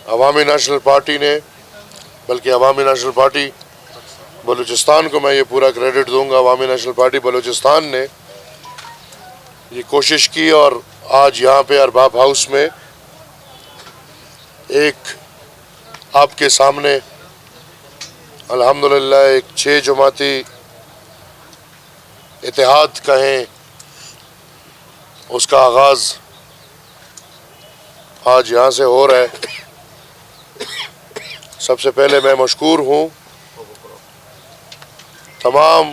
عوامی national party نے، بلکہ عوامی نیشنل پارٹی بلوچستان کو میں یہ پورا کریڈٹ دوں گا، عوامی نیشنل پارٹی بلوچستان نے یہ کوشش کی اور آج یہاں پہ ارباب ہاؤس میں ایک آپ کے سامنے الحمدللہ ایک 6 جماعتی اتحاد کہیں اس کا آغاز آج یہاں سے ہو رہا ہے۔ سب سے پہلے میں مشکور ہوں تمام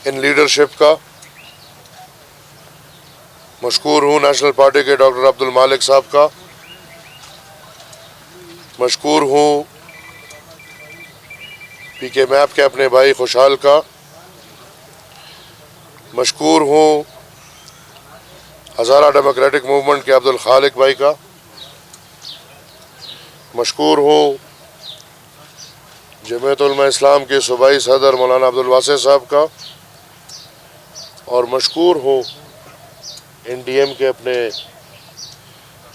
ان لیڈرشپ کا، مشکور ہوں نیشنل پارٹی کے ڈاکٹر عبد المالک صاحب کا، مشکور ہوں پی کے میپ کے اپنے بھائی خوشحال کا، مشکور ہوں ہزارہ ڈیموکریٹک موومنٹ کے عبد الخالق بھائی کا، مشکور ہوں جمعیت علماء اسلام کے صوبائی صدر مولانا عبد الواسع صاحب کا، اور مشکور ہوں این ڈی ایم کے اپنے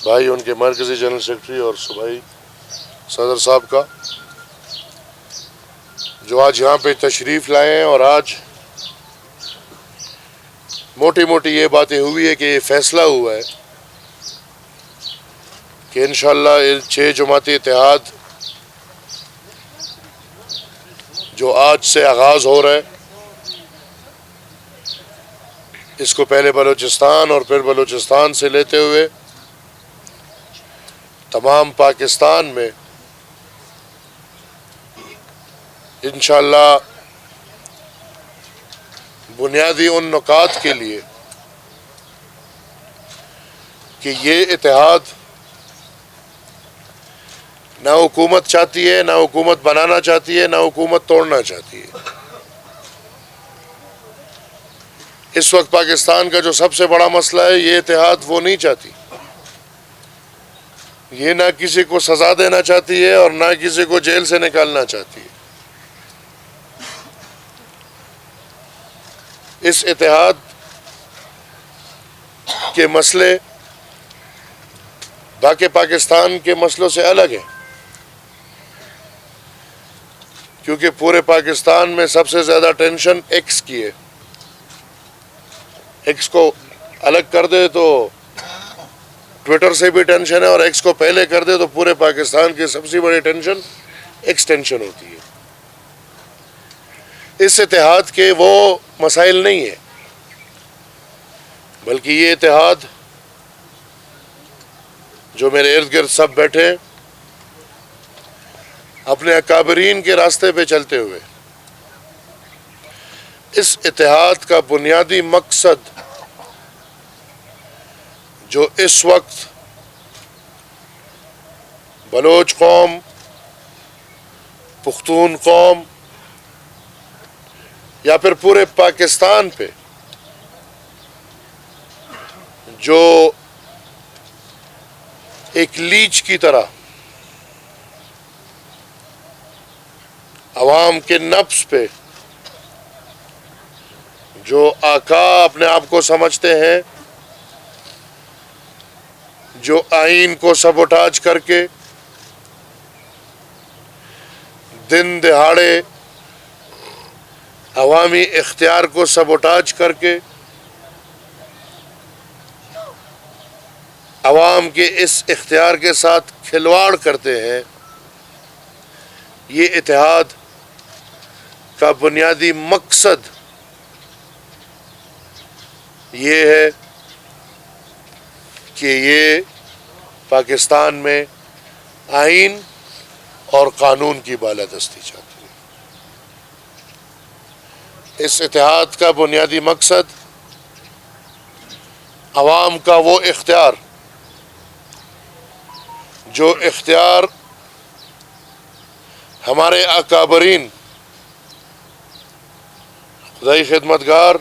بھائی ان کے مرکزی جنرل سیکرٹری اور صوبائی صدر صاحب کا، جو آج یہاں پہ تشریف لائے ہیں۔ اور آج موٹی موٹی یہ باتیں ہوئی ہے کہ یہ فیصلہ ہوا ہے کہ انشاءاللہ 6 جماعتی اتحاد جو آج سے آغاز ہو رہا ہے، اس کو پہلے بلوچستان اور پھر بلوچستان سے لیتے ہوئے تمام پاکستان میں انشاءاللہ بنیادی ان نکات کے لیے کہ یہ اتحاد نہ حکومت چاہتی ہے، نہ حکومت بنانا چاہتی ہے، نہ حکومت توڑنا چاہتی ہے۔ اس وقت پاکستان کا جو سب سے بڑا مسئلہ ہے، یہ اتحاد وہ نہیں چاہتی، یہ نہ کسی کو سزا دینا چاہتی ہے اور نہ کسی کو جیل سے نکالنا چاہتی ہے۔ اس اتحاد کے مسئلے باقی پاکستان کے مسئلوں سے الگ ہیں، کیونکہ پورے پاکستان میں سب سے زیادہ ٹینشن ایکس کی ہے۔ ایکس کو الگ کر دے تو ٹویٹر سے بھی ٹینشن ہے، اور ایکس کو پہلے کر دے تو پورے پاکستان کی سب سے بڑی ٹینشن ایکسٹینشن ہوتی ہے۔ اس اتحاد کے وہ مسائل نہیں ہیں، بلکہ یہ اتحاد جو میرے ارد گرد سب بیٹھے اپنے اکابرین کے راستے پہ چلتے ہوئے، اس اتحاد کا بنیادی مقصد جو اس وقت بلوچ قوم، پختون قوم یا پھر پورے پاکستان پہ جو ایک لیچ کی طرح عوام کے نفس پہ، جو آقا اپنے آپ کو سمجھتے ہیں، جو آئین کو سبوٹاج کر کے دن دہاڑے عوامی اختیار کو سبوٹاج کر کے عوام کے اس اختیار کے ساتھ کھلواڑ کرتے ہیں، یہ اتحاد کا بنیادی مقصد یہ ہے کہ یہ پاکستان میں آئین اور قانون کی بالادستی چاہتی ہے۔ اس اتحاد کا بنیادی مقصد عوام کا وہ اختیار جو اختیار ہمارے اکابرین، خدائی خدمتگار،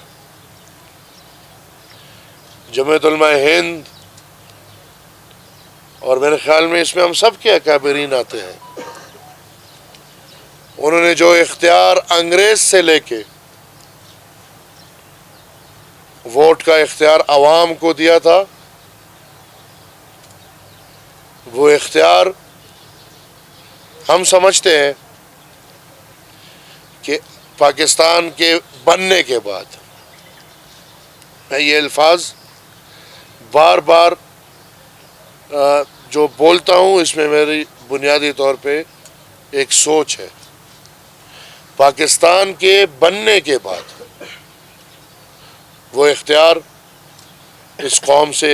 جمعیت علماء ہند، اور میرے خیال میں اس میں ہم سب کے اکابرین آتے ہیں، انہوں نے جو اختیار انگریز سے لے کے ووٹ کا اختیار عوام کو دیا تھا، وہ اختیار ہم سمجھتے ہیں کہ پاکستان کے بننے کے بعد، میں یہ الفاظ بار بار جو بولتا ہوں، اس میں میری بنیادی طور پہ ایک سوچ ہے، پاکستان کے بننے کے بعد وہ اختیار اس قوم سے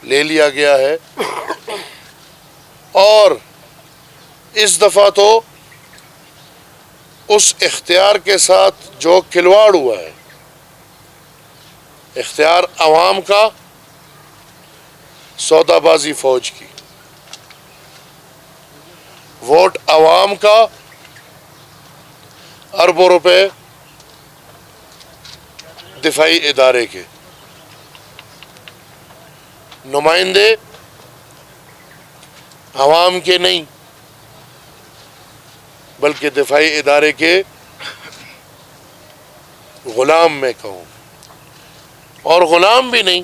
لے لیا گیا ہے، اور اس دفعہ تو اس اختیار کے ساتھ جو کھلواڑ ہوا ہے، اختیار عوام کا، سودا بازی فوج کی، ووٹ عوام کا، اربوں روپے دفاعی ادارے کے، نمائندے عوام کے نہیں بلکہ دفاعی ادارے کے غلام میں کہوں، اور غلام بھی نہیں،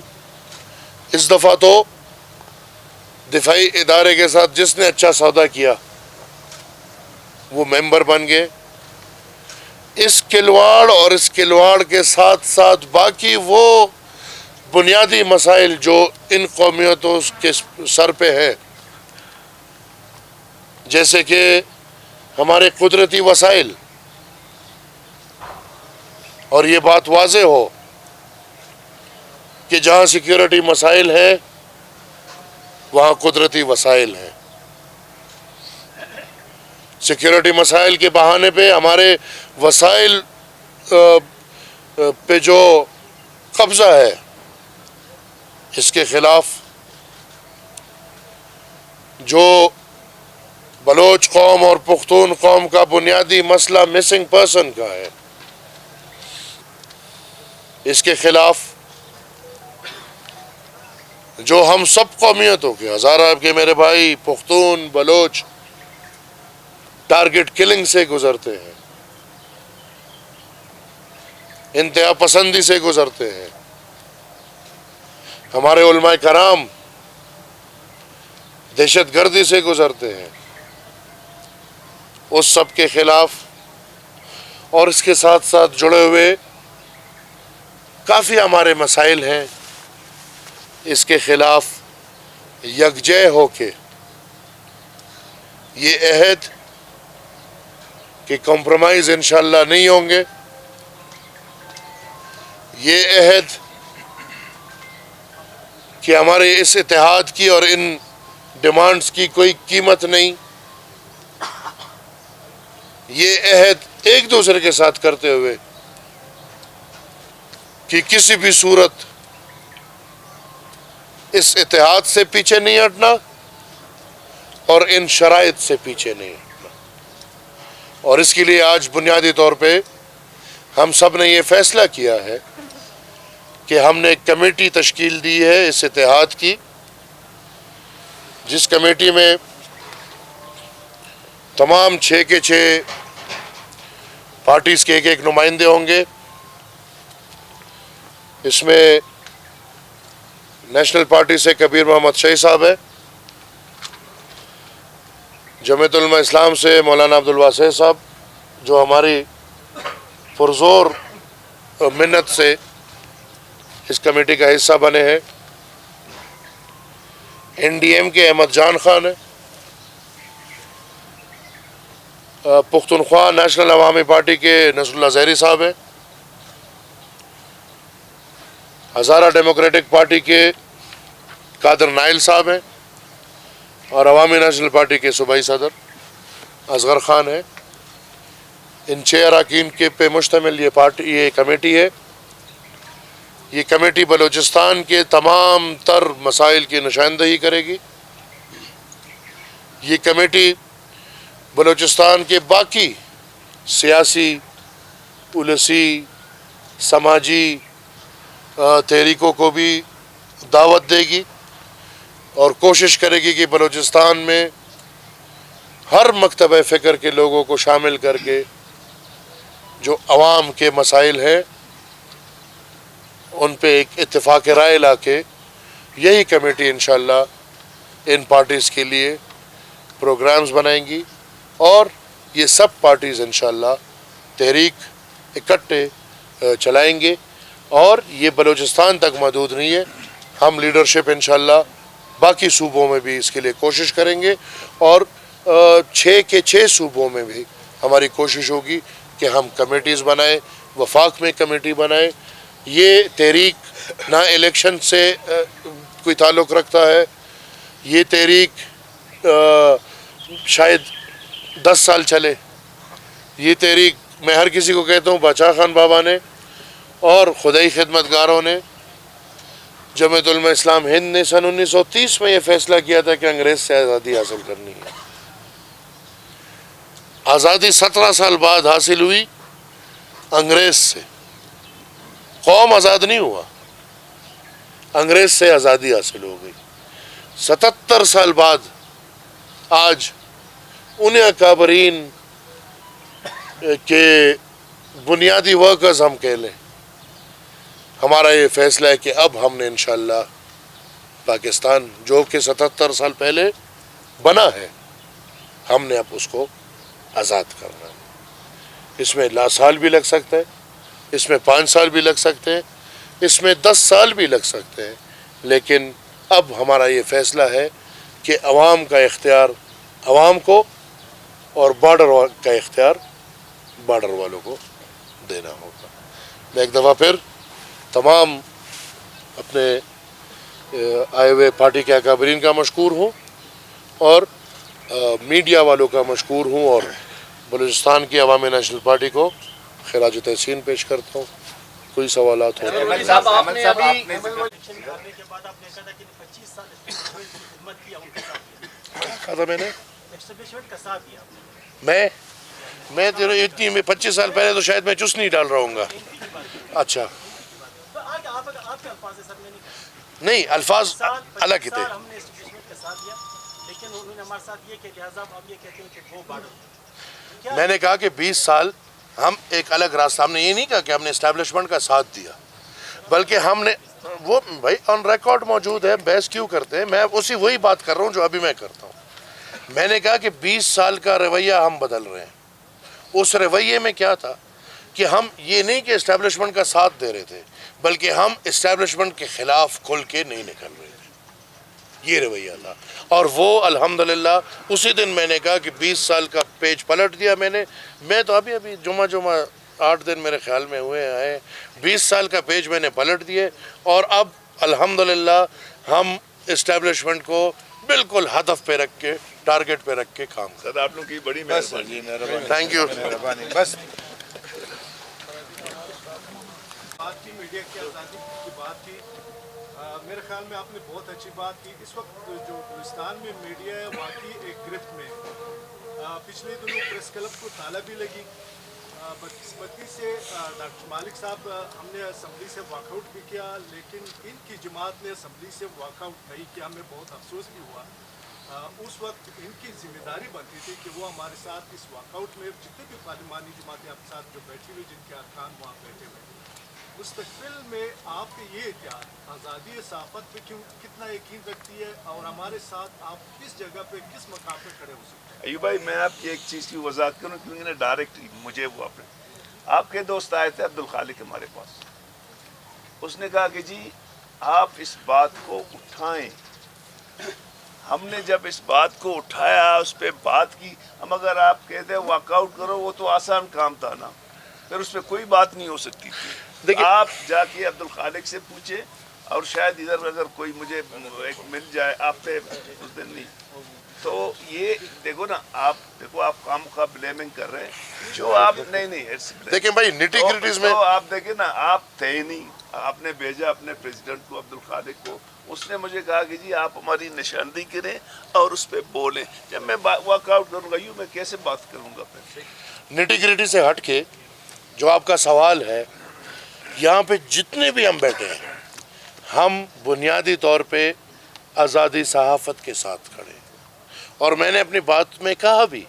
اس دفعہ تو دفاعی ادارے کے ساتھ جس نے اچھا سودا کیا وہ ممبر بن گئے۔ اس کھلواڑ اور اس کھلواڑ کے ساتھ ساتھ باقی وہ بنیادی مسائل جو ان قومیتوں کے سر پہ ہیں، جیسے کہ ہمارے قدرتی وسائل، اور یہ بات واضح ہو کہ جہاں سیکیورٹی مسائل ہیں وہاں قدرتی وسائل ہیں، سیکیورٹی مسائل کے بہانے پہ ہمارے وسائل پہ جو قبضہ ہے، اس کے خلاف جو بلوچ قوم اور پختون قوم کا بنیادی مسئلہ مسنگ پرسن کا ہے، اس کے خلاف جو ہم سب قومیتوں کے، ہزارہ کے میرے بھائی پختون بلوچ ٹارگٹ کلنگ سے گزرتے ہیں، انتہا پسندی سے گزرتے ہیں، ہمارے علماء کرام دہشت گردی سے گزرتے ہیں، اس سب کے خلاف اور اس کے ساتھ ساتھ جڑے ہوئے کافی ہمارے مسائل ہیں، اس کے خلاف یکجہ ہو کے یہ عہد کہ کمپرومائز انشاءاللہ نہیں ہوں گے، یہ عہد کہ ہمارے اس اتحاد کی اور ان ڈیمانڈز کی کوئی قیمت نہیں، یہ عہد ایک دوسرے کے ساتھ کرتے ہوئے کہ کسی بھی صورت اس اتحاد سے پیچھے نہیں ہٹنا اور ان شرائط سے پیچھے نہیں ہٹنا، اور اس کے لیے آج بنیادی طور پہ ہم سب نے یہ فیصلہ کیا ہے کہ ہم نے ایک کمیٹی تشکیل دی ہے اس اتحاد کی، جس کمیٹی میں تمام 6 کے 6 پارٹیز کے ایک نمائندے ہوں گے۔ اس میں نیشنل پارٹی سے کبیر محمد شہید صاحب ہے، جمعیت علماء اسلام سے مولانا عبدالواسع صاحب جو ہماری پرزور منت سے اس کمیٹی کا حصہ بنے ہیں، این ڈی ایم کے احمد جان خان ہے، پختونخوا نیشنل عوامی پارٹی کے نصر اللہ زہری صاحب ہیں، ہزارہ ڈیموکریٹک پارٹی کے قادر نائل صاحب ہیں، اور عوامی نیشنل پارٹی کے صوبائی صدر اصغر خان ہے۔ ان 6 اراکین کے پہ مشتمل یہ کمیٹی ہے۔ یہ کمیٹی بلوچستان کے تمام تر مسائل کی نشاندہی کرے گی۔ یہ کمیٹی بلوچستان کے باقی سیاسی، پولیسی، سماجی تحریکوں کو بھی دعوت دے گی اور کوشش کرے گی کہ بلوچستان میں ہر مکتبہ فکر کے لوگوں کو شامل کر کے جو عوام کے مسائل ہیں ان پہ ایک اتفاق رائے لا کے یہی کمیٹی انشاءاللہ ان پارٹیز کے لیے پروگرامز بنائیں گی اور یہ سب پارٹیز انشاءاللہ تحریک اکٹھے چلائیں گے اور یہ بلوچستان تک محدود نہیں ہے. ہم لیڈرشپ انشاءاللہ باقی صوبوں میں بھی اس کے لیے کوشش کریں گے اور 6 کے 6 صوبوں میں بھی ہماری کوشش ہوگی کہ ہم کمیٹیز بنائیں, وفاق میں کمیٹی بنائیں. یہ تحریک نہ الیکشن سے کوئی تعلق رکھتا ہے, یہ تحریک شاید 10 سال چلے. یہ تحریک میں ہر کسی کو کہتا ہوں باچا خان بابا نے اور خدائی خدمتگاروں نے, جمعیت علماء اسلام ہند نے سن 1930 میں یہ فیصلہ کیا تھا کہ انگریز سے آزادی حاصل کرنی ہے. آزادی 17 سال بعد حاصل ہوئی انگریز سے. قوم آزاد نہیں ہوا, انگریز سے آزادی حاصل ہو گئی. 77 سال بعد آج انہیں اکابرین کے بنیادی ورکرز ہم کہہ لیں, ہمارا یہ فیصلہ ہے کہ اب ہم نے انشاءاللہ پاکستان جو کہ 77 سال پہلے بنا ہے, ہم نے اب اس کو آزاد کرنا ہے. اس میں سال بھی لگ سکتا ہے, اس میں 5 سال بھی لگ سکتے ہیں, اس میں 10 سال بھی لگ سکتے ہیں, لیکن اب ہمارا یہ فیصلہ ہے کہ عوام کا اختیار عوام کو اور بارڈر کا اختیار بارڈر والوں کو دینا ہوگا. میں ایک دفعہ پھر تمام اپنے آئے ہوئے پارٹی کے اکابرین کا مشکور ہوں اور میڈیا والوں کا مشکور ہوں اور بلوچستان کی عوامی نیشنل پارٹی کو خراج تحسین پیش کرتا ہوں. کوئی سوالات ہو میں 25 سال پہلے تو شاید میں چس نہیں ڈال رہا ہوں گا. اچھا نہیں, الفاظ الگ ہی تھے. میں نے کہا کہ 20 سال ہم ایک الگ راستہ, ہم نے یہ نہیں کہا کہ ہم نے اسٹیبلشمنٹ کا ساتھ دیا, بلکہ ہم نے وہ بھائی آن ریکارڈ موجود ہے, بحث کیوں کرتے ہیں, میں وہی بات کر رہا ہوں جو ابھی میں کرتا ہوں. میں نے کہا کہ 20 سال کا رویہ ہم بدل رہے ہیں. اس رویے میں کیا تھا کہ ہم یہ نہیں کہ اسٹیبلشمنٹ کا ساتھ دے رہے تھے, بلکہ ہم اسٹیبلشمنٹ کے خلاف کھل کے نہیں نکل رہے تھے. یہ رویہ تھا اور وہ الحمدللہ اسی دن میں نے کہا کہ 20 سال کا پیج پلٹ دیا میں نے. میں تو ابھی جمعہ 8 دن میرے خیال میں ہوئے ہیں, 20 سال کا پیج میں نے پلٹ دیے اور اب الحمدللہ ہم اسٹیبلشمنٹ کو بالکل ہدف پہ رکھ کے ٹارگٹ پہ رکھ کے کام کریں. آپ لوگوں کی بڑی مہربانی. Thank you. بس بات کی میڈیا کی آزادی کی بات کی, میرے خیال میں آپ نے بہت اچھی بات کی. اس وقت جو بلوچستان میں میڈیا ہے واقعی ایک گرفت میں. پچھلے دنوں پریس کلب کو تالا بھی لگی. بدقسمتی سے ڈاکٹر مالک صاحب ہم نے اسمبلی سے واک آؤٹ بھی کیا, لیکن ان کی جماعت نے اسمبلی سے واک آؤٹ نہیں کیا. ہمیں بہت افسوس بھی ہوا. اس وقت ان کی ذمہ داری بنتی تھی کہ وہ ہمارے ساتھ اس واک آؤٹ میں جتنے بھی پارلیمانی جماعتیں آپ ساتھ جو بیٹھی ہوئی جن کے ارکان وہاں بیٹھے ہوئے, مستقبل میں آپ کے یہ اتحاد آزادی صحافت پہ کتنا یقین رکھتی ہے اور ہمارے ساتھ آپ کس جگہ پہ کس مقام پہ کھڑے ہو سکتے ہیں؟ ایوب بھائی میں آپ کی ایک چیز کی وضاحت کروں کیونکہ ڈائریکٹ مجھے وہ آپ کے دوست آئے تھے عبدالخالق ہمارے پاس. اس نے کہا کہ جی آپ اس بات کو اٹھائیں. ہم نے جب اس بات کو اٹھایا, اس پہ بات کی, ہم اگر آپ کہتے ہیں واک آؤٹ کرو وہ تو آسان کام تھا نا, پھر اس پہ کوئی بات نہیں ہو سکتی تھی. آپ جا کے عبدالخالق سے پوچھیں اور شاید ادھر اگر کوئی مجھے ایک مل جائے آپ پہ اس دن نہیں تو یہ دیکھو نا, آپ دیکھو آپ کام کا بلیمنگ کر رہے ہیں جو آپ نہیں دیکھیں بھائی نیٹی گریٹیز میں آپ دیکھیں نا, آپ تھے نہیں, آپ نے بھیجا اپنے پریزیڈنٹ کو عبدالخالق کو, اس نے مجھے کہا کہ جی آپ ہماری نشاندہی کریں اور اس پہ بولیں. جب میں واک آؤٹ کروں گا میں کیسے بات کروں گا پھر؟ نیٹی گریٹی سے ہٹ کے جو آپ کا سوال ہے, یہاں پہ جتنے بھی ہم بیٹھے ہیں ہم بنیادی طور پہ آزادی صحافت کے ساتھ کھڑے ہیں. اور میں نے اپنی بات میں کہا بھی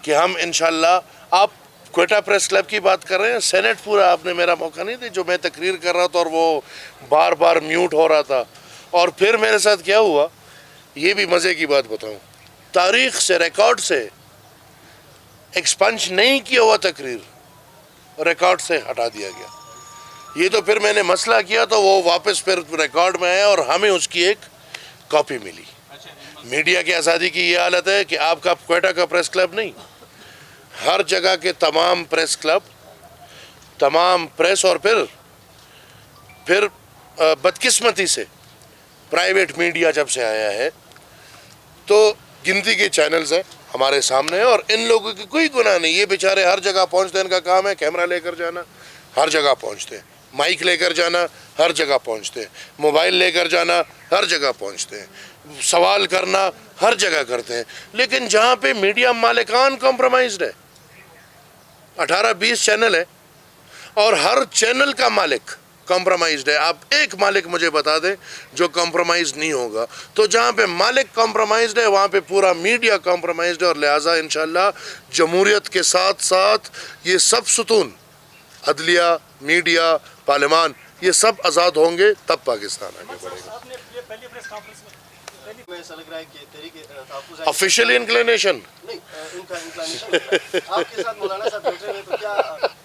کہ ہم انشاءاللہ, آپ کوئٹہ پریس کلب کی بات کر رہے ہیں, سینٹ پورا آپ نے میرا موقع نہیں دی جو میں تقریر کر رہا تھا اور وہ بار بار میوٹ ہو رہا تھا. اور پھر میرے ساتھ کیا ہوا یہ بھی مزے کی بات بتاؤں، تاریخ سے ریکارڈ سے ایکسپنج نہیں کیا ہوا تقریر ریکارڈ سے ہٹا دیا گیا. یہ تو پھر میں نے مسئلہ کیا تو وہ واپس پھر ریکارڈ میں آیا اور ہمیں اس کی ایک کاپی ملی. میڈیا کی آزادی کی یہ حالت ہے کہ آپ کا کوئٹہ کا پریس کلب نہیں، ہر جگہ کے تمام پریس کلب، تمام پریس، اور پھر بدقسمتی سے پرائیویٹ میڈیا جب سے آیا ہے تو گنتی کے چینلز ہیں ہمارے سامنے، اور ان لوگوں کی کوئی گناہ نہیں. یہ بیچارے ہر جگہ پہنچتے ہیں، ان کا کام ہے کیمرہ لے کر جانا، ہر جگہ پہنچتے ہیں، مائک لے کر جانا، ہر جگہ پہنچتے ہیں، موبائل لے کر جانا، ہر جگہ پہنچتے ہیں، سوال کرنا ہر جگہ کرتے ہیں. لیکن جہاں پہ میڈیا مالکان کمپرومائزڈ ہے، 18-20 چینل ہے اور ہر چینل کا مالک کمپرومائزڈ ہے. آپ ایک مالک مجھے بتا دیں جو کمپرومائز نہیں ہوگا. تو جہاں پہ مالک کمپرومائزڈ ہے وہاں پہ پورا میڈیا کمپرومائزڈ ہے، اور لہٰذا انشاءاللہ جمہوریت کے ساتھ ساتھ یہ سب ستون، عدلیہ، میڈیا، پارلیمان، یہ سب آزاد ہوں گے تب پاکستان آگے بڑھے گا. ایسا لگ رہا ہے کہ تحریک تحفظ آفیشیلی انکلینیشن نہیں، ان کا انکلینیشن آپ کے ساتھ مولانا صاحب بیٹھے ہوئے، تو کیا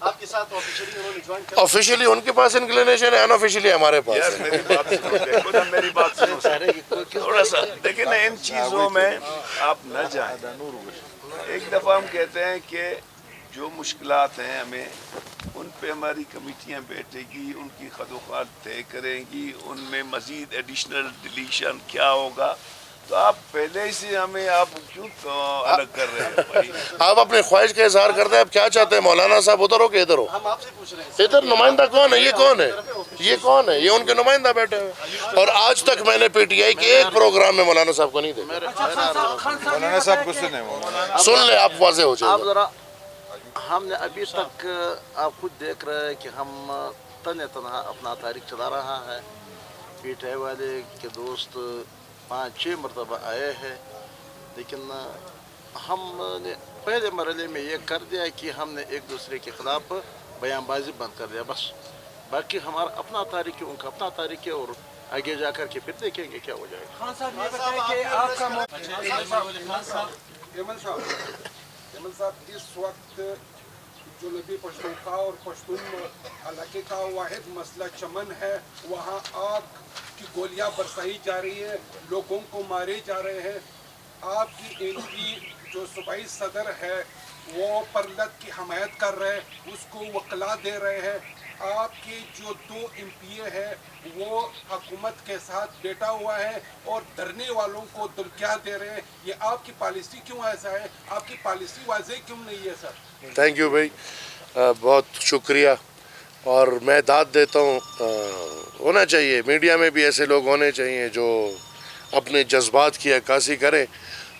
آپ کے ساتھ آفیشیلی انہوں نے جوائن کر؟ آفیشیلی ان کے پاس انکلینیشن ہے، انآفیشیلی ہمارے پاس یار ہے. میری بات سنو، دیکھو نا میری بات سنو تھوڑا سا. دیکھیں نا ان چیزوں میں آپ نہ جائیں. ایک دفعہ ہم کہتے ہیں کہ جو مشکلات ہیں ہمیں ان پہ ہماری کمیٹیاں بیٹھے گی، ان کی خدوخات طے کریں گی، ان میں مزید ایڈیشنل ڈیلیشن کیا ہوگا. تو آپ پہلے ہی سے ہمیں آپ کیوں الگ کر رہے ہیں بھائی؟ آپ اپنے خواہش کا اظہار کرتے ہیں. آپ کیا چاہتے ہیں مولانا صاحب؟ ادھر ہو کہ ادھر ہو؟ ہم آپ سے پوچھ رہے ہیں ادھر نمائندہ کون ہے؟ یہ کون ہے؟ یہ کون ہے؟ یہ ان کے نمائندہ بیٹھے ہوئے. اور آج تک میں نے پی ٹی آئی کے ایک پروگرام میں مولانا صاحب کو نہیں دیکھا. مولانا صاحب کو سنے سن لیں، آپ واضح ہو آپ جائے. ذرا، ہم نے ابھی تک آپ خود دیکھ رہے ہیں کہ ہم تنہا اپنا تاریخ چلا رہا ہے. پی ٹی آئی والے کے دوست 5-6 مرتبہ آئے ہیں، لیکن ہم نے پہلے مرحلے میں یہ کر دیا کہ ہم نے ایک دوسرے کے خلاف بیان بازی بند کر دیا بس. باقی ہمارا اپنا تاریخ ہے، ان کا اپنا تاریخ ہے، اور آگے جا کر کے پھر دیکھیں گے کیا ہو جائے گا. خان صاحب یہ بتائیں کہ آپ کا ایمن صاحب، اس وقت جنوبی پشتونخوا اور پشتون علاقے کا واحد مسئلہ چمن ہے. وہاں آگ کی گولیاں برسائی جا رہی ہے، لوگوں کو مارے جا رہے ہیں. آپ کی این پی جو صوبائی صدر ہے وہ پرلت کی حمایت کر رہے ہیں، اس کو وکلا دے رہے ہیں. آپ کے جو 2 ایم پی اے ہے وہ حکومت کے ساتھ بیٹھا ہوا ہے اور دھرنے والوں کو دھمکیاں دے رہے ہیں. یہ آپ کی پالیسی کیوں ایسا ہے؟ آپ کی پالیسی واضح کیوں نہیں ہے سر؟ تھینک یو بھائی، بہت شکریہ. اور میں داد دیتا ہوں، ہونا چاہیے میڈیا میں بھی ایسے لوگ ہونے چاہیے جو اپنے جذبات کی عکاسی کریں.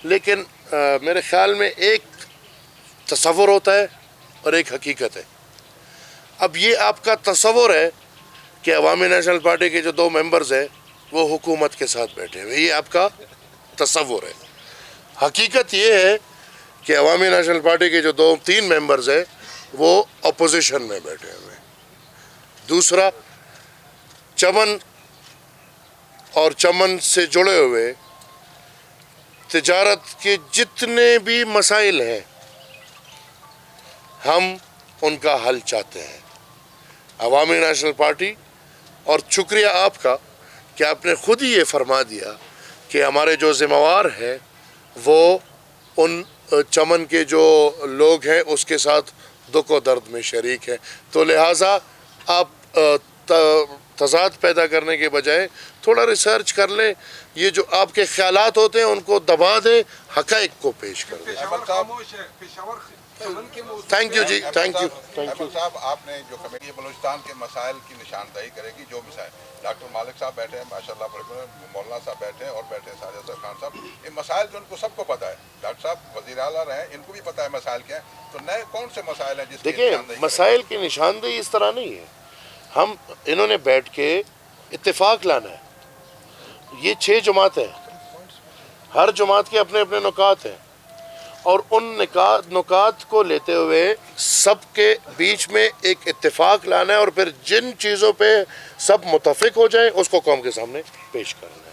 لیکن میرے خیال میں ایک تصور ہوتا ہے اور ایک حقیقت ہے. اب یہ آپ کا تصور ہے کہ عوامی نیشنل پارٹی کے جو 2 ممبرز ہیں وہ حکومت کے ساتھ بیٹھے ہوئے، یہ آپ کا تصور ہے. حقیقت یہ ہے کہ عوامی نیشنل پارٹی کے جو 2-3 ممبرز ہیں وہ اپوزیشن میں بیٹھے ہوئے ہیں. دوسرا، چمن اور چمن سے جڑے ہوئے تجارت کے جتنے بھی مسائل ہیں ہم ان کا حل چاہتے ہیں. عوامی نیشنل پارٹی، اور شکریہ آپ کا کہ آپ نے خود ہی یہ فرما دیا کہ ہمارے جو ذمہ وار ہیں وہ ان چمن کے جو لوگ ہیں اس کے ساتھ دکھ و درد میں شریک ہیں. تو لہٰذا آپ تضاد پیدا کرنے کے بجائے تھوڑا ریسرچ کر لیں. یہ جو آپ کے خیالات ہوتے ہیں ان کو دبا دیں، حقائق کو پیش کر دیں. پشاور خاموش ہے، پشاور چمن کے موضوع تھینک یو جی، تھینک یو. احمد صاحب، آپ نے جو کمیٹی بلوچستان کے مسائل کی نشاندہی کرے گی، جو مسائل ڈاکٹر مالک صاحب بیٹھے ہیں، ماشاء اللہ مولانا صاحب بیٹھے ہیں، اور بیٹھے ہیں ساجد خان صاحب. یہ مسائل جو ان کو سب کو پتہ ہے، ڈاکٹر صاحب وزیر اعلیٰ رہے ہیں، ان کو بھی پتہ ہے مسائل کیا ہیں. تو نئے کون سے مسائل ہیں جس کی دیکھیں، نشاندہی مسائل کی نشاندہی اس طرح نہیں ہے. انہوں نے بیٹھ کے اتفاق لانا ہے. یہ 6 جماعتیں ہیں، ہر جماعت کے اپنے اپنے نکات ہیں، اور ان نکات کو لیتے ہوئے سب کے بیچ میں ایک اتفاق لانا ہے، اور پھر جن چیزوں پہ سب متفق ہو جائیں اس کو قوم کے سامنے پیش کرنا ہے.